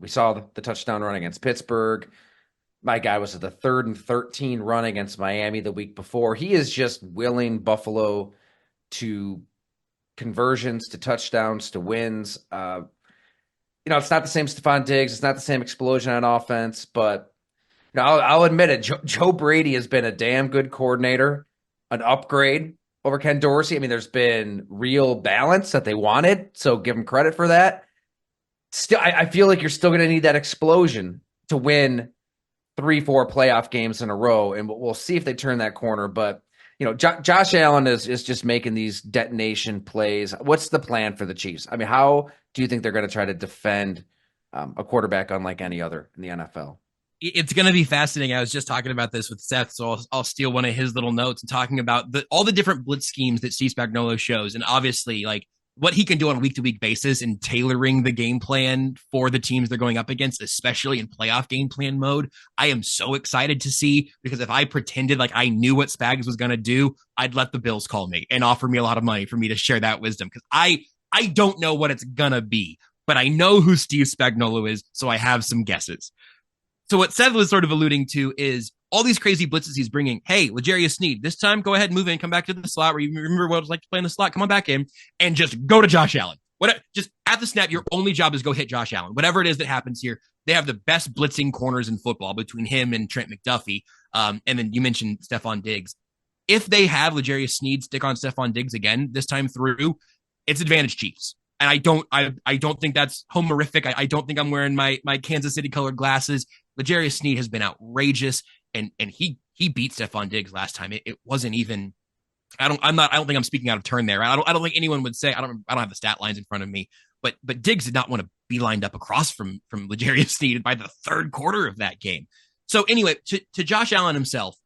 We saw the touchdown run against Pittsburgh. My guy was at the 3rd and 13 run against Miami the week before. He is just willing Buffalo to conversions, to touchdowns, to wins. It's not the same Stephon Diggs. It's not the same explosion on offense, but I'll admit it. Joe Brady has been a damn good coordinator, an upgrade over Ken Dorsey. I mean, there's been real balance that they wanted, so give him credit for that. Still, I feel like you're still going to need that explosion to win 3-4 playoff games in a row, and we'll see if they turn that corner. But Josh Allen is just making these detonation plays. What's the plan for the Chiefs? I mean, how do you think they're going to try to defend a quarterback unlike any other in the NFL? It's going to be fascinating. I was just talking about this with Seth, so I'll steal one of his little notes and talking about all the different blitz schemes that Steve Spagnuolo shows, and obviously, like, what he can do on a week-to-week basis in tailoring the game plan for the teams they're going up against, especially in playoff game plan mode. I am so excited to see, because if I pretended like I knew what Spags was going to do, I'd let the Bills call me and offer me a lot of money for me to share that wisdom, because I don't know what it's going to be, but I know who Steve Spagnuolo is, so I have some guesses. So what Seth was sort of alluding to is all these crazy blitzes he's bringing. Hey, L'Jarius Sneed, this time go ahead and move in, come back to the slot where you remember what it was like to play in the slot. Come on back in and just go to Josh Allen. Just at the snap, your only job is go hit Josh Allen. Whatever it is that happens here, they have the best blitzing corners in football between him and Trent McDuffie. And then you mentioned Stephon Diggs. If they have L'Jarius Sneed stick on Stephon Diggs again this time through, it's advantage Chiefs. And I don't think that's homerific. I don't think I'm wearing my Kansas City colored glasses. L'Jarius Sneed has been outrageous, and he beat Stephon Diggs last time. It wasn't even. I don't think I'm speaking out of turn there. I don't think anyone would say. I don't have the stat lines in front of me, but Diggs did not want to be lined up across from L'Jarius Sneed by the 3rd quarter of that game. So anyway, to Josh Allen himself,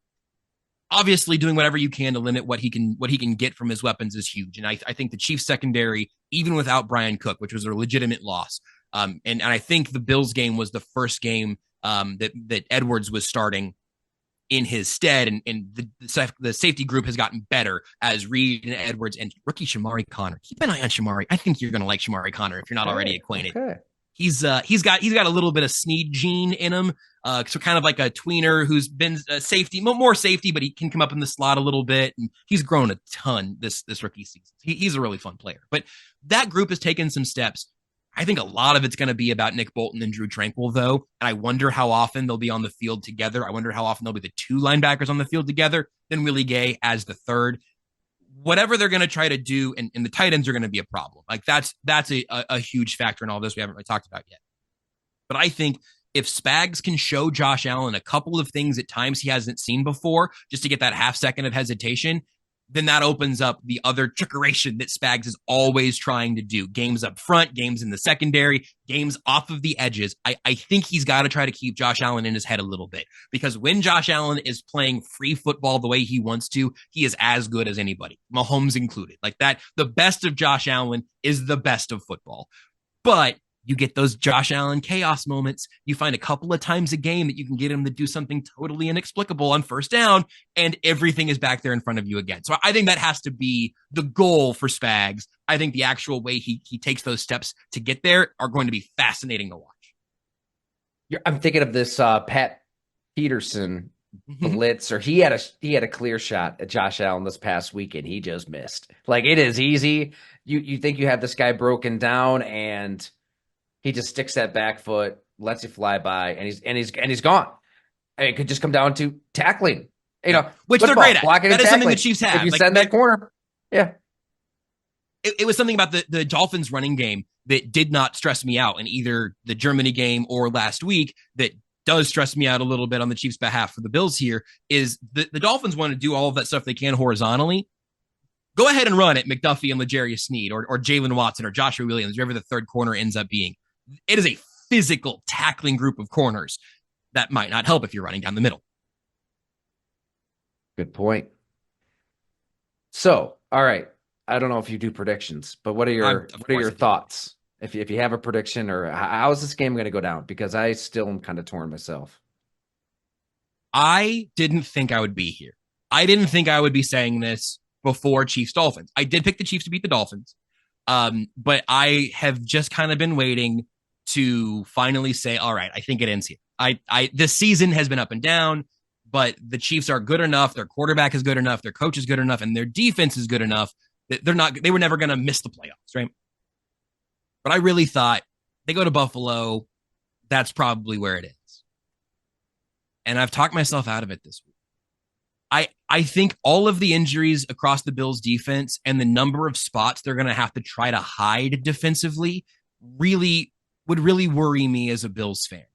obviously doing whatever you can to limit what he can get from his weapons is huge. And I think the Chiefs secondary, even without Brian Cook, which was a legitimate loss, and I think the Bills game was the first game that Edwards was starting in his stead, and the safety group has gotten better as Reed and Edwards and rookie Shamari Connor. Keep an eye on Shamari. I think you're going to like Shamari Connor if you're not already acquainted. Okay. He's got a little bit of Sneed gene in him, so kind of like a tweener who's been safety, more safety, but he can come up in the slot a little bit, and he's grown a ton this rookie season. He's a really fun player, but that group has taken some steps. I think a lot of it's going to be about Nick Bolton and Drew Tranquil, though, and I wonder how often they'll be on the field together. I wonder how often they'll be the 2 linebackers on the field together, then Willie Gay as the 3rd. Whatever they're going to try to do, and the tight ends are going to be a problem. Like that's a huge factor in all this we haven't really talked about yet. But I think if Spags can show Josh Allen a couple of things at times he hasn't seen before, just to get that half second of hesitation, then that opens up the other trickeration that Spags is always trying to do. Games up front, games in the secondary, games off of the edges. I think he's got to try to keep Josh Allen in his head a little bit, because when Josh Allen is playing free football the way he wants to, he is as good as anybody, Mahomes included. Like that, the best of Josh Allen is the best of football. But you get those Josh Allen chaos moments. You find a couple of times a game that you can get him to do something totally inexplicable on first down, and everything is back there in front of you again. So I think that has to be the goal for Spags. I think the actual way he takes those steps to get there are going to be fascinating to watch. I'm thinking of this Pat Peterson blitz, or he had a clear shot at Josh Allen this past weekend. He just missed. Like, it is easy. You think you have this guy broken down, and he just sticks that back foot, lets you fly by, and he's gone. I mean, it could just come down to tackling, which football, they're great at. Blocking that and is tackling. Something the Chiefs have. If you send that corner, yeah. It was something about the Dolphins running game that did not stress me out in either the Germany game or last week, that does stress me out a little bit on the Chiefs' behalf for the Bills here, is the Dolphins want to do all of that stuff they can horizontally. Go ahead and run at McDuffie and L'Jarius Sneed or Jalen Watson or Joshua Williams, whoever the 3rd corner ends up being. It is a physical tackling group of corners. That might not help if you're running down the middle. Good point. So, all right. I don't know if you do predictions, but what are your thoughts? If you have a prediction, or how is this game going to go down? Because I still am kind of torn myself. I didn't think I would be here. I didn't think I would be saying this before Chiefs Dolphins. I did pick the Chiefs to beat the Dolphins. But I have just kind of been waiting to finally say, all right, I think it ends here. This season has been up and down, but the Chiefs are good enough. Their quarterback is good enough. Their coach is good enough, and their defense is good enough that they were never going to miss the playoffs, right? But I really thought they go to Buffalo. That's probably where it is. And I've talked myself out of it this week. I think all of the injuries across the Bills defense and the number of spots they're going to have to try to hide defensively would really worry me as a Bills fan,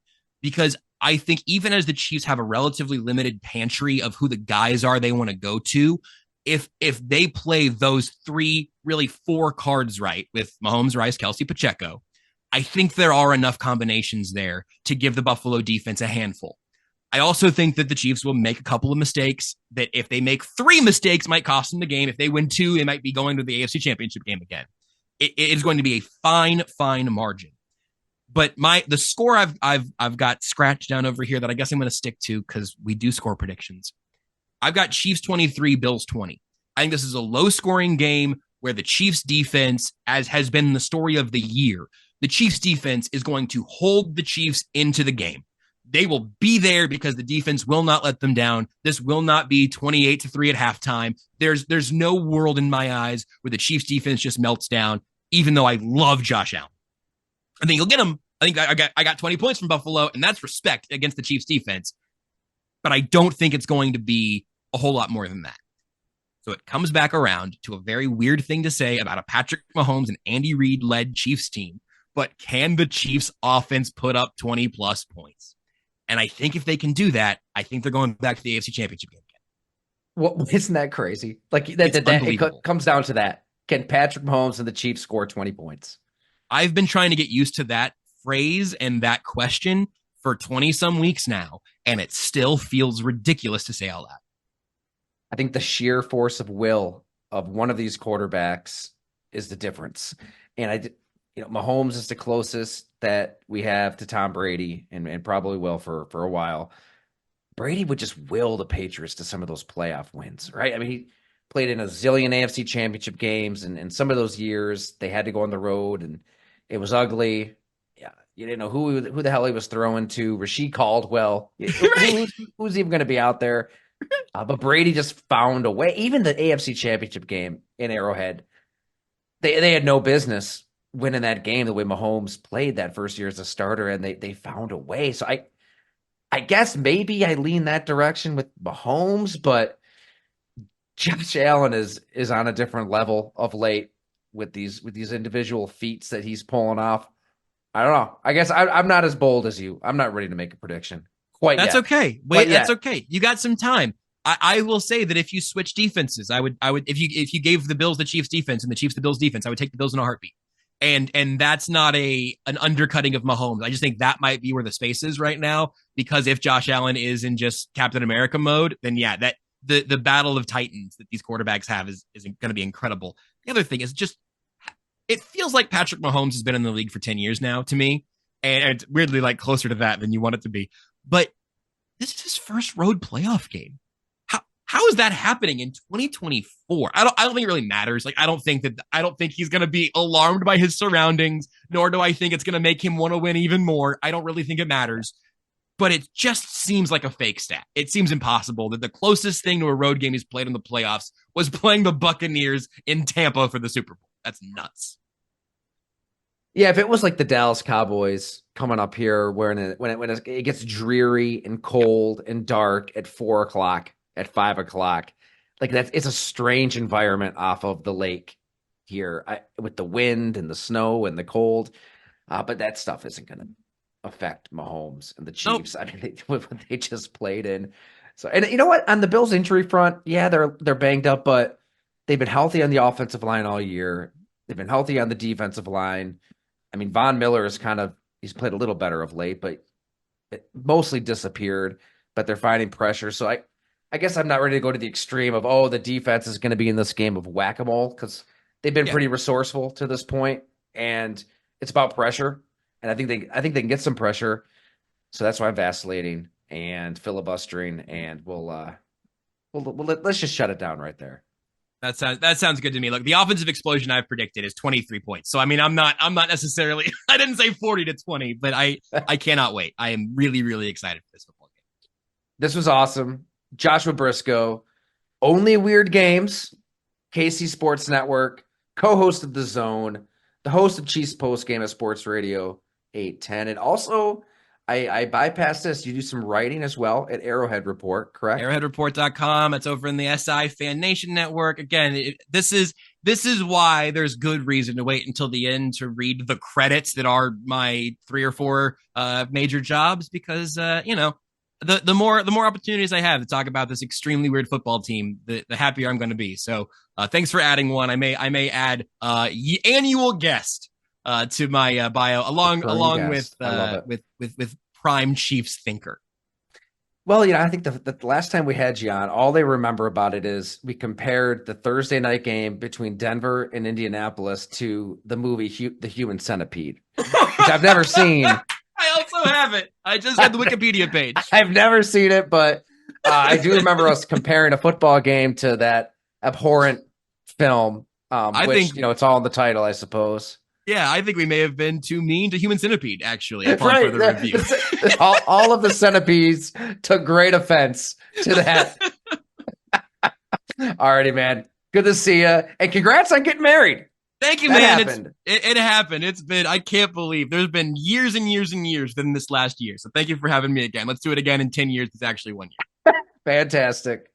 because I think even as the Chiefs have a relatively limited pantry of who the guys are they want to go to, if they play those three, really four cards right with Mahomes, Rice, Kelsey, Pacheco, I think there are enough combinations there to give the Buffalo defense a handful. I also think that the Chiefs will make a couple of mistakes that if they make 3 mistakes might cost them the game. If they win 2, they might be going to the AFC Championship game again. It is going to be a fine margin. But the score I've got scratched down over here that I guess I'm going to stick to because we do score predictions. I've got Chiefs 23, Bills 20. I think this is a low-scoring game where the Chiefs defense, as has been the story of the year, the Chiefs defense is going to hold the Chiefs into the game. They will be there because the defense will not let them down. This will not be 28-3 at halftime. There's no world in my eyes where the Chiefs defense just melts down, even though I love Josh Allen. I think you'll get him. I think I got 20 points from Buffalo, and that's respect against the Chiefs defense. But I don't think it's going to be a whole lot more than that. So it comes back around to a very weird thing to say about a Patrick Mahomes and Andy Reid-led Chiefs team. But can the Chiefs offense put up 20-plus points? And I think if they can do that, I think they're going back to the AFC Championship game again. Well, isn't that crazy? Like that it comes down to that. Can Patrick Mahomes and the Chiefs score 20 points? I've been trying to get used to that phrase and that question for 20-some weeks now, and it still feels ridiculous to say out loud. I think the sheer force of will of one of these quarterbacks is the difference. And Mahomes is the closest that we have to Tom Brady and probably will for a while. Brady would just will the Patriots to some of those playoff wins, right? I mean, he played in a zillion AFC championship games, and some of those years they had to go on the road and it was ugly. Yeah, you didn't know who the hell he was throwing to. Rasheed Caldwell. Right. Who's even going to be out there? But Brady just found a way. Even the AFC championship game in Arrowhead, they had no business winning that game the way Mahomes played that first year as a starter, and they found a way. So I guess maybe I lean that direction with Mahomes, but Josh Allen is on a different level of late with these individual feats that he's pulling off. I don't know. I guess I'm not as bold as you. I'm not ready to make a prediction quite That's yet. okay. Wait, that's okay. You got some time. I will say that if you switch defenses, I would if you gave the Bills the Chiefs defense and the Chiefs the Bills defense, I would take the Bills in a heartbeat. And that's not an undercutting of Mahomes. I just think that might be where the space is right now, because if Josh Allen is in just Captain America mode, then yeah, that the battle of titans that these quarterbacks have is going to be incredible. The other thing is just it feels like Patrick Mahomes has been in the league for 10 years now to me, and it's weirdly like closer to that than you want it to be. But this is his first road playoff game. How is that happening in 2024? I don't think it really matters. Like I don't think he's going to be alarmed by his surroundings, nor do I think it's going to make him want to win even more. I don't really think it matters. But it just seems like a fake stat. It seems impossible that the closest thing to a road game he's played in the playoffs was playing the Buccaneers in Tampa for the Super Bowl. That's nuts. Yeah, if it was like the Dallas Cowboys coming up here when it gets dreary and cold and dark at 4:00, at 5:00, like it's a strange environment off of the lake here with the wind and the snow and the cold. But that stuff isn't going to affect Mahomes and the Chiefs. Nope. I mean, what they just played in. So, and you know what? On the Bills injury front, yeah, they're banged up, but they've been healthy on the offensive line all year. They've been healthy on the defensive line. I mean, Von Miller he's played a little better of late, but it mostly disappeared. But they're finding pressure. So I guess I'm not ready to go to the extreme of, the defense is going to be in this game of whack-a-mole, because they've been pretty resourceful to this point, and it's about pressure. And I think they can get some pressure. So that's why I'm vacillating and filibustering, and let's just shut it down right there. That sounds good to me. Look, the offensive explosion I've predicted is 23 points. So I mean, I'm not necessarily. I didn't say 40 to 20, but I cannot wait. I am really really excited for this football game. This was awesome. Joshua Brisco, Only Weird Games, KC Sports Network, co-host of The Zone, the host of Chiefs Postgame at Sports Radio 810, and also I bypassed this. You do some writing as well at Arrowhead Report, correct? Arrowheadreport.com. It's over in the SI Fan Nation Network. Again, this is why there's good reason to wait until the end to read the credits that are my 3 or 4 major jobs, because the more opportunities I have to talk about this extremely weird football team, the happier I'm going to be. So thanks for adding one. I may add annual guest to my bio along with prime Chiefs thinker. Well, I think the last time we had you on, all they remember about it is we compared the Thursday night game between Denver and Indianapolis to the movie The Human Centipede, which I've never seen. I also have it. I just had the Wikipedia page. I've never seen it, but I do remember us comparing a football game to that abhorrent film, I which, think it's all in the title, I suppose. Yeah, I think we may have been too mean to Human Centipede, actually, That's upon right. further review. all of the centipedes took great offense to that. Alrighty, man. Good to see you. And congrats on getting married. Thank you, That man. happened. It happened. I can't believe there's been years and years and years than this last year. So thank you for having me again. Let's do it again in 10 years. It's actually 1 year. Fantastic.